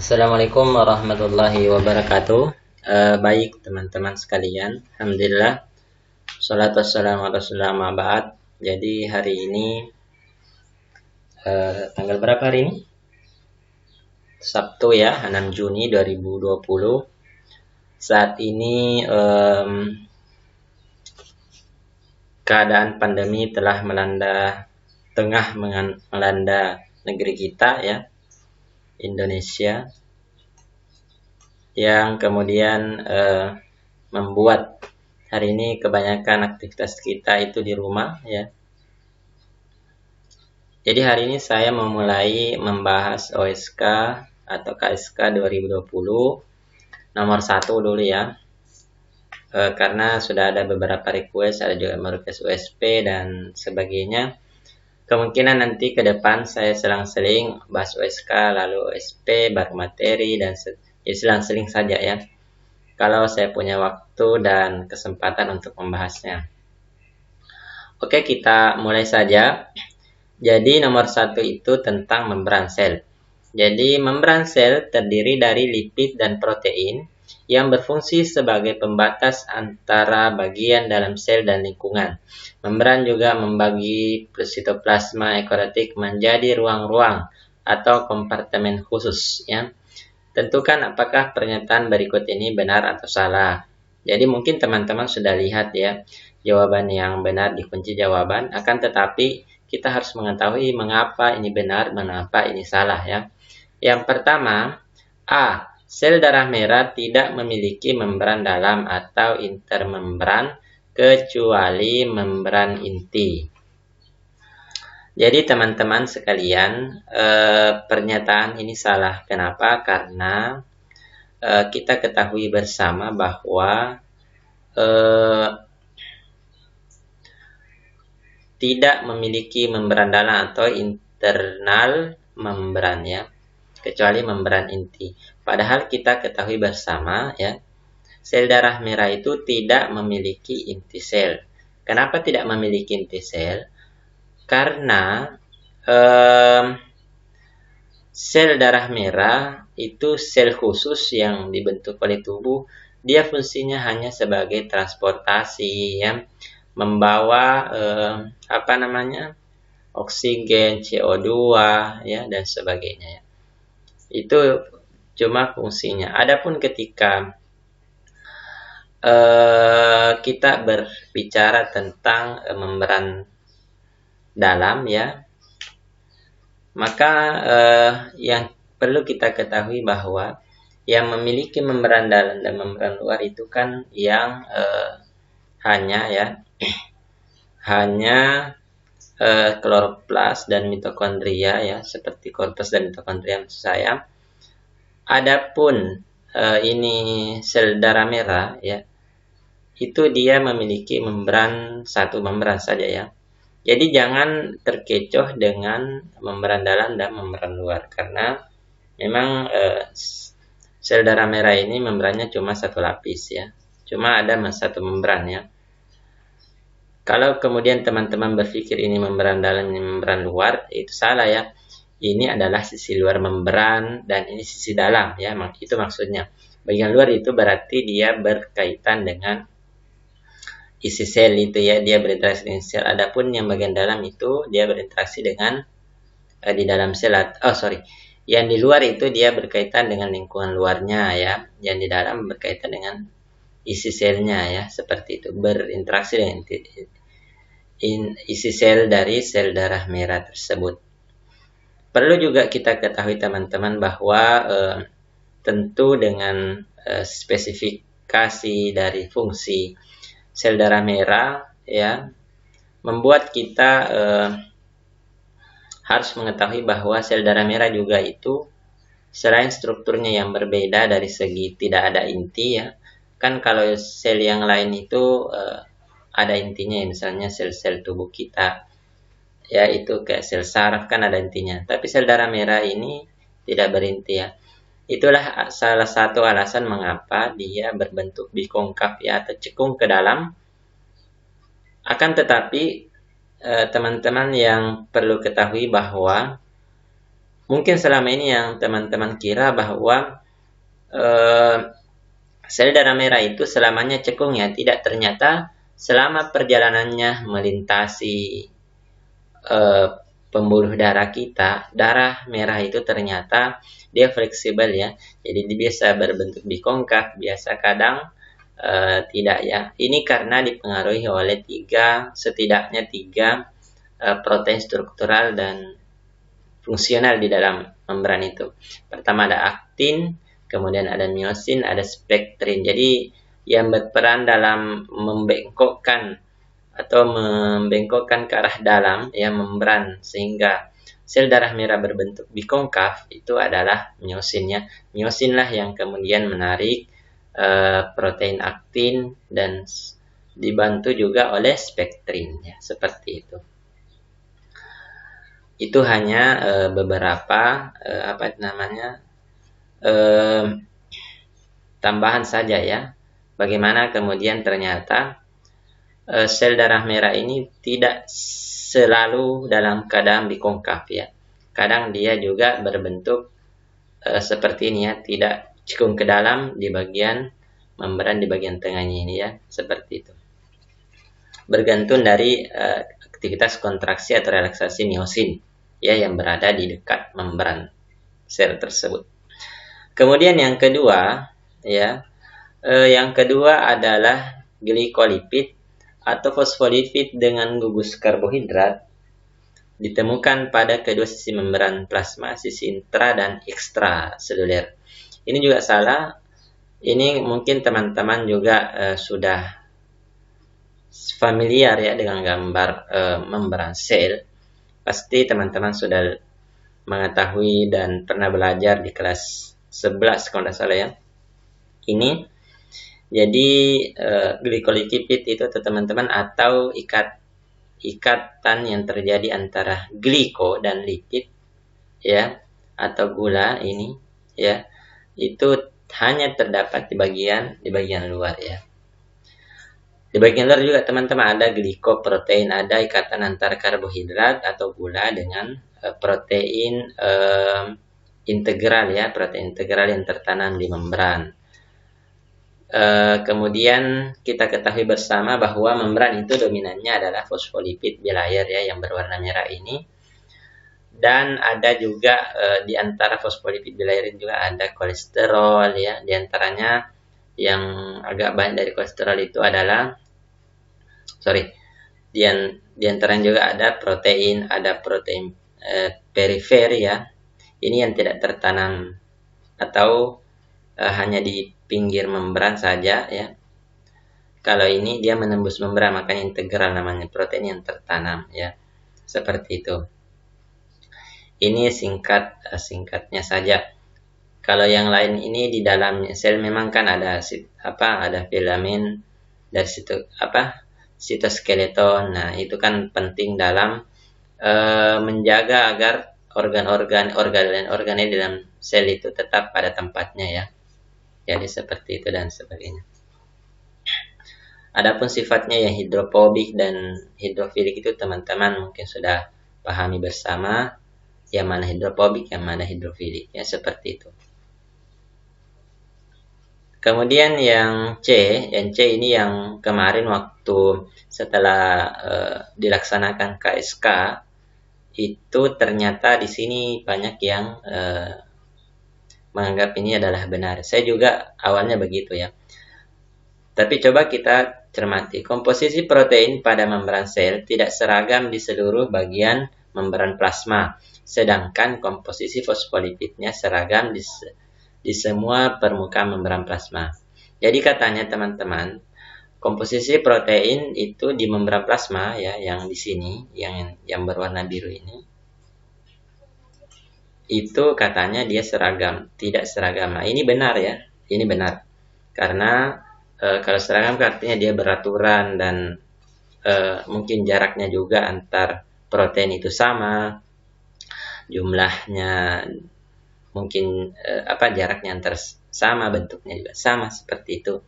Assalamualaikum warahmatullahi wabarakatuh. Baik teman-teman sekalian, alhamdulillah. Shalatu wassalamu ala rasulillah ma ba'd. Jadi hari ini tanggal berapa hari ini? Sabtu ya, 6 Juni 2020. Saat ini keadaan pandemi telah melanda negeri kita ya, Indonesia, yang kemudian membuat hari ini kebanyakan aktivitas kita itu di rumah ya. Jadi hari ini saya memulai membahas OSK atau KSK 2020 nomor 1 dulu ya. Karena sudah ada beberapa request, ada juga request USP dan sebagainya. Kemungkinan nanti ke depan saya selang-seling bahas OSK, lalu OSP, baru materi, dan ya selang-seling saja ya. Kalau saya punya waktu dan kesempatan untuk membahasnya. Oke, kita mulai saja. Jadi nomor 1 itu tentang membran sel. Jadi membran sel terdiri dari lipid dan protein yang berfungsi sebagai pembatas antara bagian dalam sel dan lingkungan. Membran juga membagi sitoplasma eukariotik menjadi ruang-ruang atau kompartemen khusus ya. Tentukan apakah pernyataan berikut ini benar atau salah. Jadi mungkin teman-teman sudah lihat ya jawaban yang benar di kunci jawaban, akan tetapi kita harus mengetahui mengapa ini benar, mengapa ini salah ya. Yang pertama, A. Sel darah merah tidak memiliki membran dalam atau intermembran kecuali membran inti. Jadi teman-teman sekalian, pernyataan ini salah. Kenapa? Karena kita ketahui bersama bahwa tidak memiliki membran dalam atau internal membran ya, kecuali membran inti. Padahal kita ketahui bersama ya, sel darah merah itu tidak memiliki inti sel. Kenapa tidak memiliki inti sel? Karena sel darah merah itu sel khusus yang dibentuk oleh tubuh. Dia fungsinya hanya sebagai transportasi ya, membawa oksigen, CO2 ya dan sebagainya ya. Itu cuma fungsinya. Adapun ketika kita berbicara tentang membran dalam ya, maka yang perlu kita ketahui bahwa yang memiliki membran dalam dan membran luar itu kan yang hanya kloroplas dan mitokondria ya, seperti korpus dan mitokondria maksud saya. Adapun ini sel darah merah ya, itu dia memiliki satu membran saja ya. Jadi jangan terkecoh dengan membran dalam dan membran luar, karena memang sel darah merah ini membrannya cuma satu lapis ya, cuma ada satu membran ya. Kalau kemudian teman-teman berpikir ini membran dalam, ini membran luar, itu salah ya. Ini adalah sisi luar membran dan ini sisi dalam ya, itu maksudnya. Bagian luar itu berarti dia berkaitan dengan isi sel itu ya, dia berinteraksi dengan sel. Adapun yang bagian dalam itu dia berinteraksi dengan di dalam sel. Yang di luar itu dia berkaitan dengan lingkungan luarnya ya. Yang di dalam berkaitan dengan isi selnya ya, seperti itu, berinteraksi dengan isi sel dari sel darah merah tersebut. Perlu juga kita ketahui teman-teman bahwa tentu dengan spesifikasi dari fungsi sel darah merah ya, membuat kita harus mengetahui bahwa sel darah merah juga itu selain strukturnya yang berbeda dari segi tidak ada inti ya. Kan kalau sel yang lain itu ada intinya, misalnya sel-sel tubuh kita ya, itu kayak sel saraf kan ada intinya. Tapi sel darah merah ini tidak berinti ya. Itulah salah satu alasan mengapa dia berbentuk bikonkav ya, atau cekung ke dalam. Akan tetapi teman-teman yang perlu ketahui bahwa mungkin selama ini yang teman-teman kira bahwa sel darah merah itu selamanya cekung ya, tidak, ternyata selama perjalanannya melintasi pembuluh darah kita, darah merah itu ternyata dia fleksibel ya, jadi dia bisa berbentuk bikongkav, biasa kadang tidak ya. Ini karena dipengaruhi oleh setidaknya tiga protein struktural dan fungsional di dalam membran itu. Pertama ada aktin, kemudian ada miosin, ada spektrin. Jadi yang berperan dalam membengkokkan ke arah dalam ya membran sehingga sel darah merah berbentuk bikongkav itu adalah miosinnya. Miosinlah yang kemudian menarik protein aktin dan dibantu juga oleh spektrin ya, seperti itu. Itu hanya beberapa tambahan saja ya. Bagaimana kemudian ternyata sel darah merah ini tidak selalu dalam keadaan bikongkav ya. Kadang dia juga berbentuk seperti ini ya, tidak cekung ke dalam di bagian membran di bagian tengahnya ini ya, seperti itu. Bergantung dari aktivitas kontraksi atau relaksasi miosin ya yang berada di dekat membran sel tersebut. Kemudian yang kedua ya, yang kedua adalah glikolipid atau fosfolipid dengan gugus karbohidrat ditemukan pada kedua sisi membran plasma, sisi intra dan ekstraseluler. Ini juga salah. Ini mungkin teman-teman juga sudah familiar ya dengan gambar membran sel. Pasti teman-teman sudah mengetahui dan pernah belajar di kelas 11 kalau tidak salah ya. Ini jadi glikolipid itu teman-teman atau ikatan yang terjadi antara gliko dan lipid ya atau gula ini ya, itu hanya terdapat di bagian luar ya. Di bagian luar juga teman-teman ada glikoprotein, ada ikatan antara karbohidrat atau gula dengan protein integral ya, protein integral yang tertanam di membran. Kemudian kita ketahui bersama bahwa membran itu dominannya adalah fosfolipid bilayer ya yang berwarna merah ini. Dan ada juga di antara fosfolipid bilayer juga ada kolesterol ya. Di antaranya yang agak banyak dari kolesterol itu adalah di antaranya juga ada protein perifer ya. Ini yang tidak tertanam atau hanya di pinggir membran saja ya. Kalau ini dia menembus membran, makanya integral namanya, protein yang tertanam ya. Seperti itu. Ini singkatnya saja. Kalau yang lain ini di dalam sel memang kan ada filamen dari situ sitoskeleton. Nah, itu kan penting dalam menjaga agar organ-organ di dalam sel itu tetap pada tempatnya ya. Jadi seperti itu dan sebagainya. Adapun sifatnya yang hidrofobik dan hidrofilik itu teman-teman mungkin sudah pahami bersama, yang mana hidrofobik, yang mana hidrofilik ya, seperti itu. Kemudian yang C ini yang kemarin waktu setelah dilaksanakan KSK itu ternyata di sini banyak yang menganggap ini adalah benar. Saya juga awalnya begitu ya. Tapi coba kita cermati, komposisi protein pada membran sel tidak seragam di seluruh bagian membran plasma, sedangkan komposisi fosfolipidnya seragam di semua permukaan membran plasma. Jadi katanya teman-teman, komposisi protein itu di membran plasma ya, yang di sini, yang berwarna biru ini, itu katanya dia seragam, tidak seragam. Nah, ini benar ya, ini benar. Karena kalau seragam artinya dia beraturan dan mungkin jaraknya juga antar protein itu sama, jumlahnya mungkin jaraknya antar sama, bentuknya juga sama seperti itu.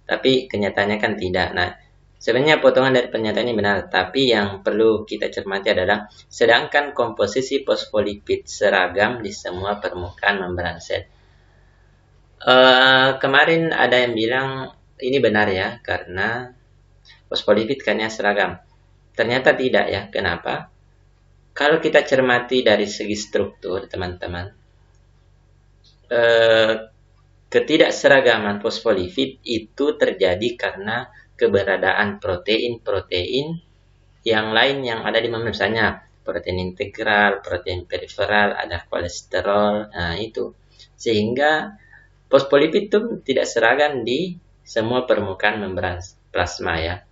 Tapi kenyataannya kan tidak. Nah, Sebenarnya potongan dari pernyataan ini benar, tapi yang perlu kita cermati adalah sedangkan komposisi fosfolipid seragam di semua permukaan membran sel. Kemarin ada yang bilang ini benar ya, karena fosfolipid kan seragam. Ternyata tidak ya. Kenapa? Kalau kita cermati dari segi struktur, teman-teman, ketidakseragaman fosfolipid itu terjadi karena keberadaan protein-protein yang lain yang ada di misalnya protein integral, protein periferal, ada kolesterol, nah itu. Sehingga fosfolipid itu tidak seragam di semua permukaan membran plasma ya.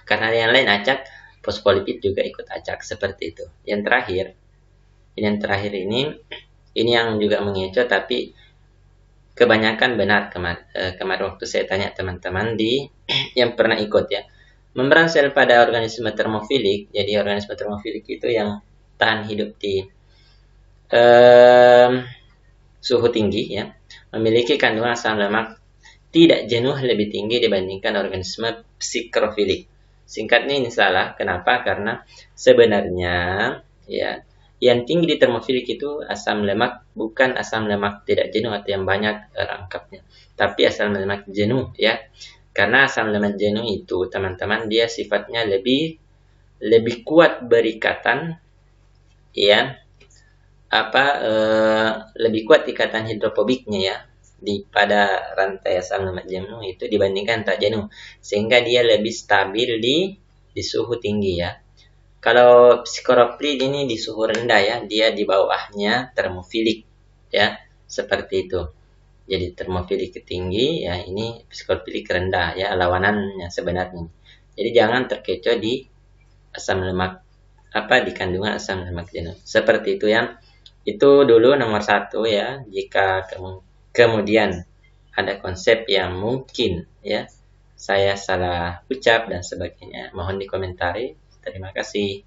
Karena yang lain acak, fosfolipid juga ikut acak seperti itu. Yang terakhir ini yang juga mengecoh, tapi kebanyakan benar. Kemarin waktu saya tanya teman-teman yang pernah ikut ya, membran sel pada organisme termofilik. Jadi organisme termofilik itu yang tahan hidup di suhu tinggi ya, memiliki kandungan asam lemak tidak jenuh lebih tinggi dibandingkan organisme psikrofilik. Singkatnya ini salah. Kenapa? Karena sebenarnya ya, yang tinggi di termofilik itu asam lemak, bukan asam lemak tidak jenuh atau yang banyak rangkapnya, tapi asam lemak jenuh ya. Karena asam lemak jenuh itu, teman-teman, dia sifatnya lebih kuat berikatan ya, lebih kuat ikatan hidrofobiknya ya pada rantai asam lemak jenuh itu dibandingkan tak jenuh, sehingga dia lebih stabil di suhu tinggi ya. Kalau psikrofilik ini di suhu rendah ya, dia di bawahnya termofilik ya, seperti itu. Jadi termofilik tinggi ya, ini psikrofilik rendah ya, lawanannya sebenarnya. Jadi jangan terkecoh di asam lemak di kandungan asam lemak jenuh. Seperti itu ya. Itu dulu nomor 1 ya. Jika kemudian ada konsep yang mungkin ya saya salah ucap dan sebagainya, mohon dikomentari. Terima kasih.